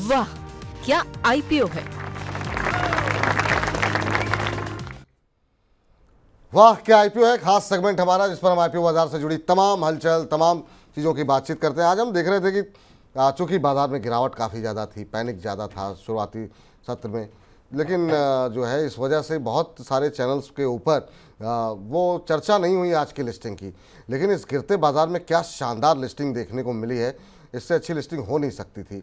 वाह, क्या आईपीओ है। वाह क्या आईपीओ है, खास सेगमेंट हमारा जिस पर हम आईपीओ बाजार से जुड़ी तमाम हलचल, तमाम चीज़ों की बातचीत करते हैं। आज हम देख रहे थे कि चूंकि बाजार में गिरावट काफ़ी ज़्यादा थी, पैनिक ज़्यादा था शुरुआती सत्र में, लेकिन जो है इस वजह से बहुत सारे चैनल्स के ऊपर वो चर्चा नहीं हुई आज की लिस्टिंग की। लेकिन इस गिरते बाजार में क्या शानदार लिस्टिंग देखने को मिली है, इससे अच्छी लिस्टिंग हो नहीं सकती थी।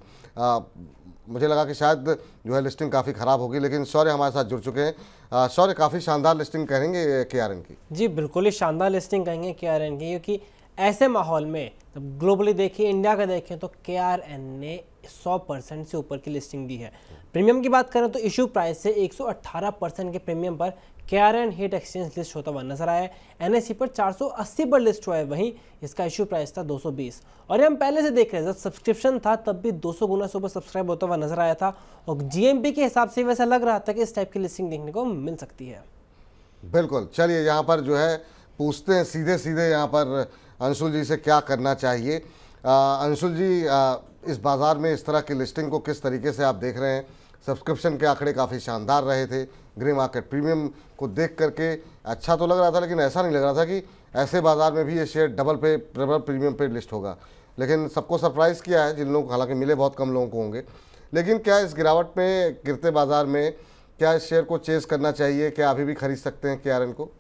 मुझे लगा कि शायद जो है लिस्टिंग काफ़ी ख़राब होगी, लेकिन शौर्य हमारे साथ जुड़ चुके हैं। शौर्य, काफ़ी शानदार लिस्टिंग कहेंगे KRN की? जी बिल्कुल ही शानदार लिस्टिंग कहेंगे KRN की, क्योंकि ऐसे माहौल में ग्लोबली देखिए, इंडिया का देखें तो KRN ने 100% से ऊपर की लिस्टिंग दी है। प्रीमियम की बात करें तो इशू प्राइस से 118% के प्रीमियम पर KRN हीट एक्सचेंज लिस्ट होता हुआ नजर आया है। NSE पर 480 पर लिस्ट हुआ है, वहीं इसका इशू प्राइस था 220। और ये हम पहले से देख रहे हैं, जब सब्सक्रिप्शन था तब भी 200 गुना से ऊपर सब्सक्राइब होता हुआ नजर आया था, और GMP के हिसाब से वैसा लग रहा था कि इस टाइप की लिस्टिंग देखने को मिल सकती है। बिल्कुल, चलिए यहाँ पर जो है पूछते हैं सीधे सीधे यहाँ पर अंशुल जी से क्या करना चाहिए। अंशुल जी, इस बाज़ार में इस तरह की लिस्टिंग को किस तरीके से आप देख रहे हैं? सब्सक्रिप्शन के आंकड़े काफ़ी शानदार रहे थे, ग्रे मार्केट प्रीमियम को देख करके अच्छा तो लग रहा था, लेकिन ऐसा नहीं लग रहा था कि ऐसे बाज़ार में भी ये शेयर डबल प्रीमियम पे लिस्ट होगा। लेकिन सबको सरप्राइज़ किया है, जिन लोगों को हालांकि मिले बहुत कम लोगों को होंगे। लेकिन क्या इस गिरावट में, गिरते बाज़ार में, क्या इस शेयर को चेस करना चाहिए? क्या अभी भी खरीद सकते हैं KRN को?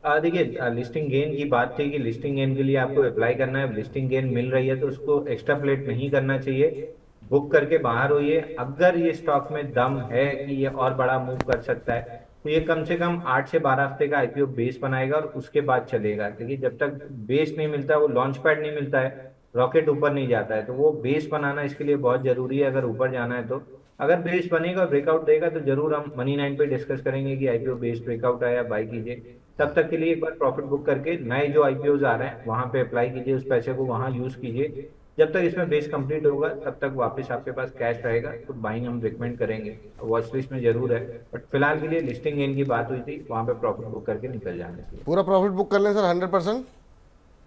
देखिए, लिस्टिंग गेन की बात थी कि लिस्टिंग गेन के लिए आपको अप्लाई करना है। लिस्टिंग गेन मिल रही है तो उसको एक्स्ट्रापोलेट नहीं करना चाहिए, बुक करके बाहर होइए। अगर ये स्टॉक में दम है कि ये और बड़ा मूव कर सकता है तो ये कम से कम 8 से 12 हफ्ते का आईपीओ बेस बनाएगा और उसके बाद चलेगा। क्योंकि जब तक बेस नहीं मिलता, वो लॉन्च पैड नहीं मिलता है, रॉकेट ऊपर नहीं जाता है, तो वो बेस बनाना इसके लिए बहुत जरूरी है अगर ऊपर जाना है तो। अगर बेस बनेगा और ब्रेकआउट देगा तो जरूर हम मनी 9 पे डिस्कस करेंगे कि आईपीओ बेस ब्रेकआउट आया, बाय कीजिए। तब तक के लिए एक बार प्रॉफिट बुक करके नए जो आईपीओज आ रहे हैं वहां पे अप्लाई कीजिए, उस पैसे को वहां यूज कीजिए। जब तक इसमें बेस कंप्लीट होगा तब तक वापस आपके पास कैश रहेगा तो बाइंग हम रिकमेंड करेंगे। वॉच लिस्ट में जरूर है, बट फिलहाल के लिए लिस्टिंग गेन की बात हुई थी, वहां पे प्रॉफिट बुक करके निकल जाने चाहिए। पूरा प्रॉफिट बुक कर लें सर, 100%?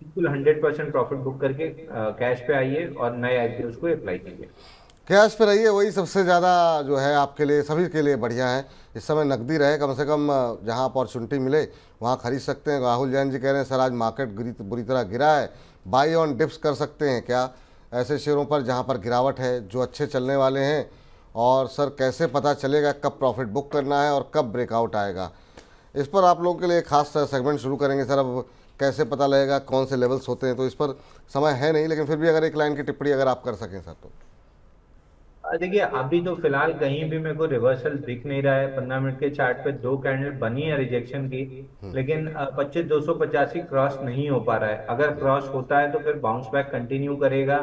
बिल्कुल 100% प्रॉफिट बुक करके कैश पे आइए और नए आईपीओ को अप्लाई कीजिए। कैश पे रहिए, वही सबसे ज़्यादा जो है आपके लिए, सभी के लिए बढ़िया है। इस समय नकदी रहे, कम से कम जहां अपॉर्चुनिटी मिले वहां खरीद सकते हैं। राहुल जैन जी कह रहे हैं सर आज मार्केट बुरी तरह गिरा है, बाई ऑन डिप्स कर सकते हैं क्या ऐसे शेयरों पर जहां पर गिरावट है, जो अच्छे चलने वाले हैं? और सर कैसे पता चलेगा कब प्रॉफिट बुक करना है और कब ब्रेकआउट आएगा? इस पर आप लोगों के लिए खास सेगमेंट शुरू करेंगे सर। अब कैसे पता लगेगा कौन से लेवल्स होते हैं, तो इस पर समय है नहीं, लेकिन फिर भी अगर एक लाइन की टिप्पणी अगर आप कर सकें सर तो। देखिए, अभी तो फिलहाल कहीं भी मेरे को रिवर्सल दिख नहीं रहा है। 15 मिनट के चार्ट पे 2 कैंडल बनी है रिजेक्शन की, लेकिन 25,285 क्रॉस नहीं हो पा रहा है। अगर क्रॉस होता है तो फिर बाउंस बैक कंटिन्यू करेगा।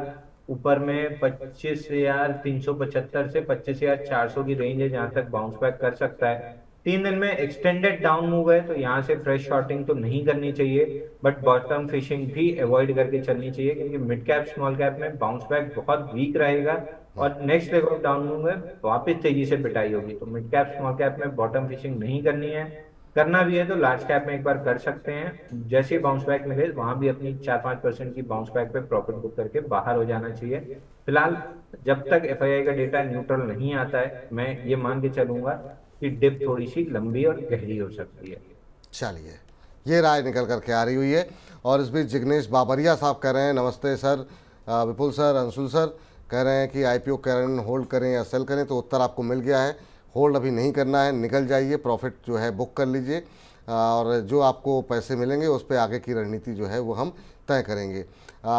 ऊपर में 25,375 से 25,400 की रेंज है जहां तक बाउंस बैक कर सकता है। 3 दिन में एक्सटेंडेड डाउन मूव है तो यहाँ से फ्रेश शॉर्टिंग तो नहीं करनी चाहिए, बट बॉटम फिशिंग भी अवॉइड करके चलनी चाहिए, क्योंकि मिड कैप स्मॉल कैप में बाउंस बैक बहुत वीक रहेगा और next level of down move में वापस तेजी से पिटाई होगी। तो मिड कैप स्मॉल कैप में बॉटम फिशिंग नहीं करनी है। करना भी है तो लार्ज कैप में एक बार कर सकते हैं। जैसे ही बाउंस बैक मिले वहां भी अपनी 4-5% की बाउंस बैक पे प्रॉफिट बुक करके बाहर हो जाना चाहिए। फिलहाल जब तक FII का डेटा न्यूट्रल नहीं आता है, मैं ये मान के चलूंगा कि डिप थोड़ी सी लंबी और गहरी हो सकती है। चलिए, ये राय निकल करके आ रही हुई है। और इस बीच जिग्नेश बाबरिया साहब कह रहे हैं नमस्ते सर, विपुल सर, अंशुल सर कह रहे हैं कि आईपीओ KRN होल्ड करें या सेल करें, तो उत्तर आपको मिल गया है। होल्ड अभी नहीं करना है, निकल जाइए, प्रॉफिट जो है बुक कर लीजिए, और जो आपको पैसे मिलेंगे उस पर आगे की रणनीति जो है वो हम तय करेंगे।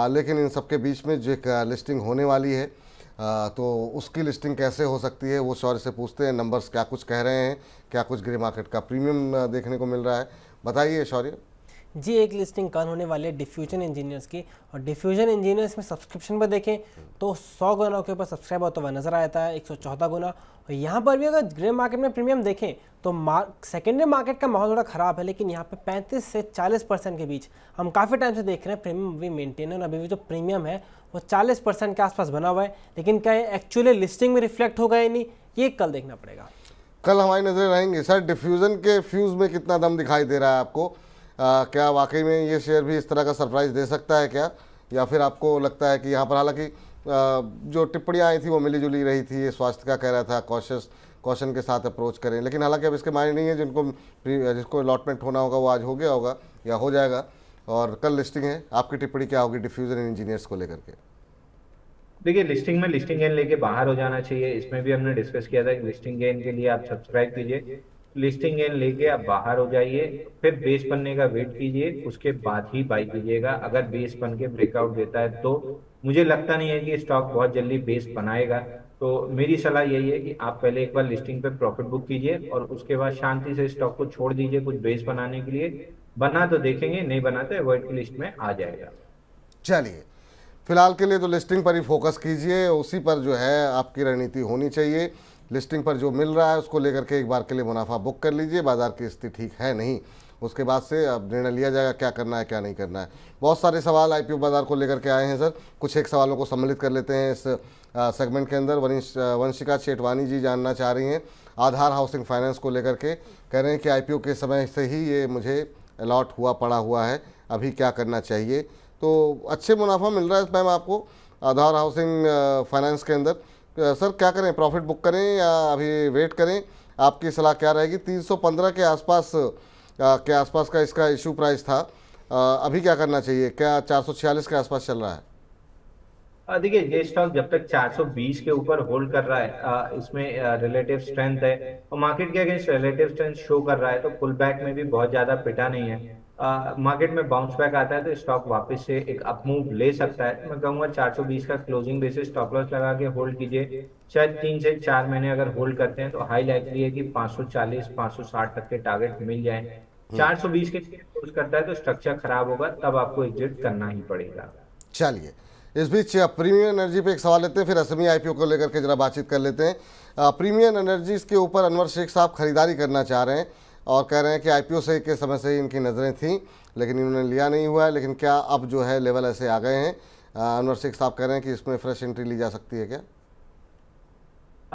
लेकिन इन सबके बीच में जो एक लिस्टिंग होने वाली है, तो उसकी लिस्टिंग कैसे हो सकती है वो शौर्य से पूछते हैं। नंबर्स क्या कुछ कह रहे हैं, क्या कुछ ग्रे मार्केट का प्रीमियम देखने को मिल रहा है, बताइए शौर्य। जी, एक लिस्टिंग कल होने वाली है डिफ्यूजन इंजीनियर्स की, और डिफ्यूजन इंजीनियर्स में सब्सक्रिप्शन पर देखें तो 100 गुना के ऊपर सब्सक्राइब होता हुआ नजर आता है, 114 गुना। और यहाँ पर भी अगर ग्रे मार्केट में प्रीमियम देखें तो सेकेंडरी मार्केट का माहौल थोड़ा ख़राब है, लेकिन यहाँ पे 35 से 40% के बीच हम काफ़ी टाइम से देख रहे हैं प्रीमियम भी मेंटेन है, और अभी भी जो प्रीमियम है वो 40% के आसपास बना हुआ है। लेकिन क्या ये एक्चुअली लिस्टिंग में रिफ्लेक्ट होगा या नहीं, ये कल देखना पड़ेगा। कल हमारी नजरें रहेंगी सर। डिफ्यूजन के फ्यूज़ में कितना दम दिखाई दे रहा है आपको? क्या वाकई में ये शेयर भी इस तरह का सरप्राइज दे सकता है क्या, या फिर आपको लगता है कि यहाँ पर, हालांकि जो टिप्पणियाँ आई थी वो मिली जुली रही थी। ये स्वास्थ्य का कह रहा था कॉशन के साथ अप्रोच करें, लेकिन हालांकि अब इसके मायने नहीं है। जिसको अलॉटमेंट होना होगा वो आज हो गया होगा या हो जाएगा, और कल लिस्टिंग है। आपकी टिप्पणी क्या होगी डिफ्यूजन इंजीनियर्स को लेकर के? देखिए, लिस्टिंग में लिस्टिंग गेन लेके बाहर हो जाना चाहिए। इसमें भी हमने डिस्कस किया था कि लिस्टिंग गेन के लिए आप सब्सक्राइब कीजिए, लिस्टिंग गेन लेके आप बाहर हो जाइए, फिर बेस बनने का वेट कीजिए, उसके बाद ही बाई कीजिएगा। अगर बेस बन के ब्रेकआउट देता है तो मुझे लगता नहीं है कि स्टॉक बहुत जल्दी बेस बनाएगा। तो मेरी सलाह यही है कि आप पहले एक बार लिस्टिंग पे प्रॉफिट बुक कीजिए और उसके बाद शांति से स्टॉक को छोड़ दीजिए कुछ बेस बनाने के लिए। बना तो देखेंगे, नहीं बना तो अवॉइड की लिस्ट में आ जाएगा। चलिए, फिलहाल के लिए तो लिस्टिंग पर ही फोकस कीजिए, उसी पर जो है आपकी रणनीति होनी चाहिए। लिस्टिंग पर जो मिल रहा है उसको लेकर के एक बार के लिए मुनाफा बुक कर लीजिए। बाजार की स्थिति ठीक है नहीं, उसके बाद से अब निर्णय लिया जाएगा क्या करना है क्या नहीं करना है। बहुत सारे सवाल आईपीओ बाजार को लेकर के आए हैं सर, कुछ एक सवालों को सम्मिलित कर लेते हैं इस सेगमेंट के अंदर। वंशिका चेटवानी जी जानना चाह रही हैं आधार हाउसिंग फाइनेंस को लेकर के, कह रहे हैं कि आईपीओ के समय से ही ये मुझे अलॉट हुआ पड़ा हुआ है, अभी क्या करना चाहिए? तो अच्छे मुनाफा मिल रहा है मैम आपको आधार हाउसिंग फाइनेंस के अंदर। सर क्या करें, प्रॉफिट बुक करें या अभी वेट करें? आपकी सलाह क्या रहेगी? 315 के आसपास का इसका इशू प्राइस था, अभी क्या करना चाहिए? क्या 446 के आसपास चल रहा है? देखिए, ये स्टॉक जब तक 420 के ऊपर होल्ड कर रहा है, इसमें रिलेटिव स्ट्रेंथ है और मार्केट के अगेंस्ट रिलेटिव स्ट्रेंथ शो कर रहा है, तो पुल बैक में भी बहुत ज्यादा पिटा नहीं है। मार्केट में बाउंस बैक आता है तो स्टॉक वापस से एक अप मूव ले सकता है। मैं कहूंगा 420 का क्लोजिंग बेसिस स्टॉप लॉस लगा के होल्ड कीजिए। शायद 3 से 4 महीने अगर होल्ड करते हैं तो हाई लाइकली है कि 540-560 तक के टारगेट मिल जाए। 420 के क्लोज करता है तो स्ट्रक्चर खराब होगा, तब आपको एग्जिट करना ही पड़ेगा। चलिए, इस बीच प्रीमियम एनर्जी पे एक सवाल लेते हैं, फिर एसएमई आईपीओ को लेकर के जरा बातचीत कर लेते हैं। प्रीमियम एनर्जीज के ऊपर अनवर शेख साहब खरीदारी करना चाह रहे हैं और कह रहे हैं कि आईपीओ से के समय से ही इनकी नज़रें थीं, लेकिन इन्होंने लिया नहीं हुआ है। लेकिन क्या अब जो है लेवल ऐसे आ गए हैं, अनवर शेख साहब कह रहे हैं कि इसमें फ्रेश एंट्री ली जा सकती है क्या?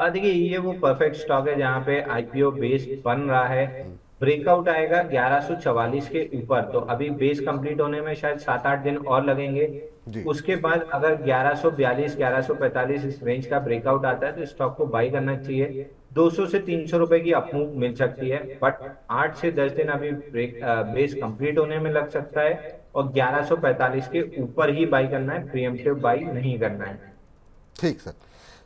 देखिए, ये वो परफेक्ट स्टॉक है जहाँ पे आईपीओ बेस बन रहा है। ब्रेकआउट आएगा 1144 के ऊपर, तो अभी बेस कंप्लीट होने में शायद 7-8 दिन और लगेंगे। उसके बाद अगर 1142 1145 इस रेंज का ब्रेकआउट आता है तो स्टॉक को बाई करना चाहिए। 200 से 300 रुपए की अपमूव मिल सकती है, बट 8 से 10 दिन अभी बेस कंप्लीट होने में लग सकता है और 1145 के ऊपर ही बाई करना है, प्रीएम्प्टिव बाई नहीं करना है। ठीक सर,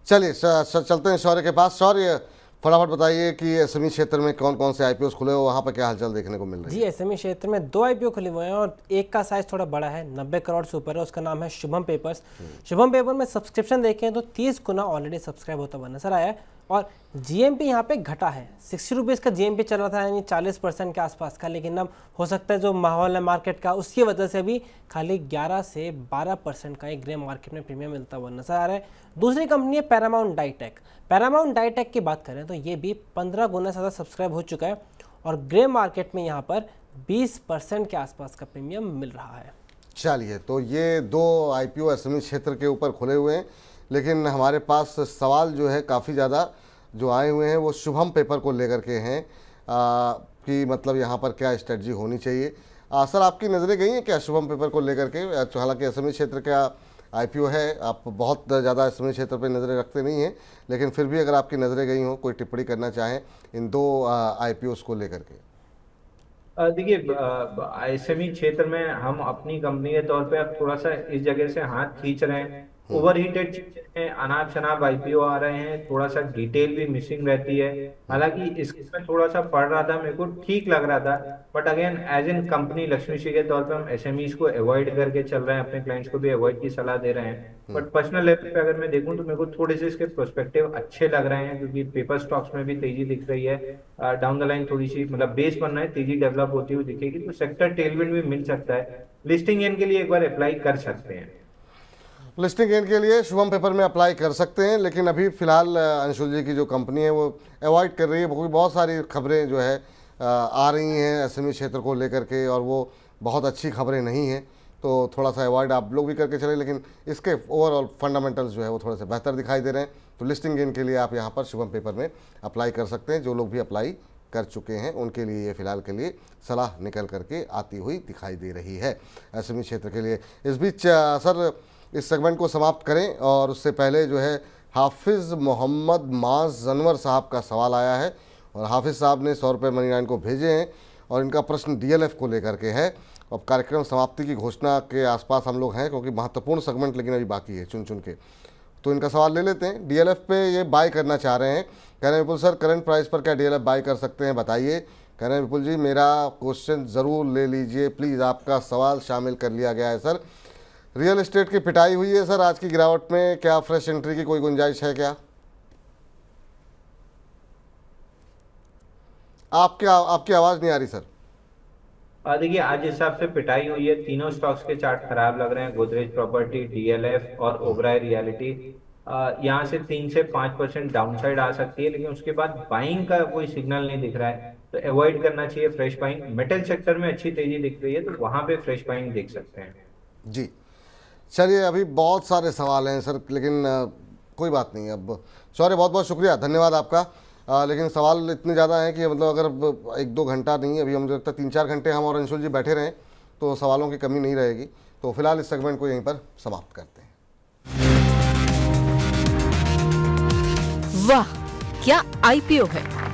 चलिए चलते हैं शौर्य के पास। शौर्य, फटाफट बताइए कि एसएमई क्षेत्र में कौन कौन से आईपीओ खुले हो, वहाँ पर क्या हलचल देखने को मिल रही है? जी, एसएमई क्षेत्र में 2 आईपीओ खुले हुए हैं और एक का साइज थोड़ा बड़ा है, 90 करोड़ से ऊपर है। उसका नाम है शुभम पेपर्स। शुभम पेपर में सब्सक्रिप्शन देखें तो 30 गुना ऑलरेडी सब्सक्राइब होता हुआ नजर आया है और जीएमपी यहाँ पे घटा है। 60 रुपीज़ का जीएमपी चल रहा था, यानी 40% के आसपास का, लेकिन अब हो सकता है जो माहौल है मार्केट का उसकी वजह से अभी खाली 11 से 12% का एक ग्रे मार्केट में प्रीमियम मिलता हुआ नजर आ रहा है। दूसरी कंपनी है पैरामाउंट डाइटेक। पैरामाउंट डाइटेक की बात करें तो ये भी 15 गुना ज़्यादा सब्सक्राइब हो चुका है और ग्रे मार्केट में यहाँ पर 20% के आसपास का प्रीमियम मिल रहा है। चलिए, तो ये 2 आईपीओ एसएमई क्षेत्र के ऊपर खुले हुए हैं, लेकिन हमारे पास सवाल जो है काफ़ी ज़्यादा जो आए हुए हैं वो शुभम पेपर को लेकर के हैं कि मतलब यहाँ पर क्या स्ट्रेटजी होनी चाहिए। सर, आपकी नज़रें गई हैं क्या शुभम पेपर को लेकर के? हालांकि एसएमई क्षेत्र का आईपीओ है, आप बहुत ज़्यादा एसएमई क्षेत्र पे नज़रें रखते नहीं हैं, लेकिन फिर भी अगर आपकी नज़रें गई हों, कोई टिप्पणी करना चाहें इन 2 आईपीओस को लेकर के। देखिए, एसएमई क्षेत्र में हम अपनी कंपनी के तौर पे अब थोड़ा सा इस जगह से हाथ खींच रहे हैं। ओवर हीटेड चीजें हैं, अनाप शनाप आईपीओ आ रहे हैं, थोड़ा सा डिटेल भी मिसिंग रहती है। हालांकि इसमें थोड़ा सा पढ़ रहा था, मेरे को ठीक लग रहा था, but again as in company Lakshmi Shri के तौर पे हम एसएमईज को अवॉइड करके चल रहे हैं, अपने क्लाइंट्स को भी अवॉइड की सलाह दे रहे हैं। बट पर्सनल लेवल पे अगर मैं देखूं तो मेरे को थोड़े से इसके प्रोस्पेक्टिव अच्छे लग रहे हैं, क्योंकि पेपर स्टॉक्स में भी तेजी दिख रही है। डाउन द लाइन थोड़ी सी मतलब बेस बनना है, तेजी डेवलप होती हुई दिखेगी, तो सेक्टर टेलविंड भी मिल सकता है। लिस्टिंग गेन के लिए एक बार अप्लाई कर सकते हैं। लिस्टिंग गेन के लिए शुभम पेपर में अप्लाई कर सकते हैं, लेकिन अभी फिलहाल अंशुल जी की जो कंपनी है वो अवॉइड कर रही है, क्योंकि बहुत सारी खबरें जो है आ रही हैं एसएमई क्षेत्र को लेकर के और वो बहुत अच्छी खबरें नहीं हैं, तो थोड़ा सा अवॉइड आप लोग भी करके चले। लेकिन इसके ओवरऑल फंडामेंटल्स जो है वो थोड़े से बेहतर दिखाई दे रहे हैं, तो लिस्टिंग गेन के लिए आप यहाँ पर शुभम पेपर में अप्लाई कर सकते हैं। जो लोग भी अप्लाई कर चुके हैं उनके लिए ये फिलहाल के लिए सलाह निकल करके आती हुई दिखाई दे रही है एसएमई क्षेत्र के लिए। इस बीच सर, इस सेगमेंट को समाप्त करें, और उससे पहले जो है हाफिज़ मोहम्मद माज जनवर साहब का सवाल आया है, और हाफिज़ साहब ने 100 रुपये मनी लाइन को भेजे हैं, और इनका प्रश्न DLF को लेकर के है। अब कार्यक्रम समाप्ति की घोषणा के आसपास हम लोग हैं, क्योंकि महत्वपूर्ण सेगमेंट लेकिन अभी बाकी है चुन के, तो इनका सवाल ले लेते हैं। DLF पे ये बाय करना चाह रहे हैं, कह रहे हैं विपुल सर करंट प्राइस पर क्या DLF बाय कर सकते हैं, बताइए। कह रहे हैं विपुल जी मेरा क्वेश्चन ज़रूर ले लीजिए प्लीज़, आपका सवाल शामिल कर लिया गया है सर। रियल एस्टेट की पिटाई हुई है सर आज की गिरावट में, क्या फ्रेश एंट्री की कोई गुंजाइश है क्या? आपकी आवाज़ नहीं आ रही सर। देखिए आज हिसाब से पिटाई हुई है, तीनों स्टॉक्स के चार्ट खराब लग रहे हैं, गोदरेज प्रॉपर्टी, DLF और ओबराय रियलिटी। यहाँ से 3 से 5% डाउनसाइड आ सकती है, लेकिन उसके बाद बाइंग का कोई सिग्नल नहीं दिख रहा है, तो अवॉइड करना चाहिए फ्रेश बाइंग। मेटल सेक्टर में अच्छी तेजी दिख रही है, तो वहां पे फ्रेश बाइंग देख सकते हैं जी। चलिए अभी बहुत सारे सवाल हैं सर, लेकिन कोई बात नहीं। अब सॉरी, बहुत बहुत शुक्रिया, धन्यवाद आपका। लेकिन सवाल इतने ज़्यादा हैं कि मतलब अगर 1-2 घंटा नहीं, अभी हम लगता है 3-4 घंटे हम और अंशुल जी बैठे रहें तो सवालों की कमी नहीं रहेगी। तो फिलहाल इस सेगमेंट को यहीं पर समाप्त करते हैं। वाह क्या IPO है।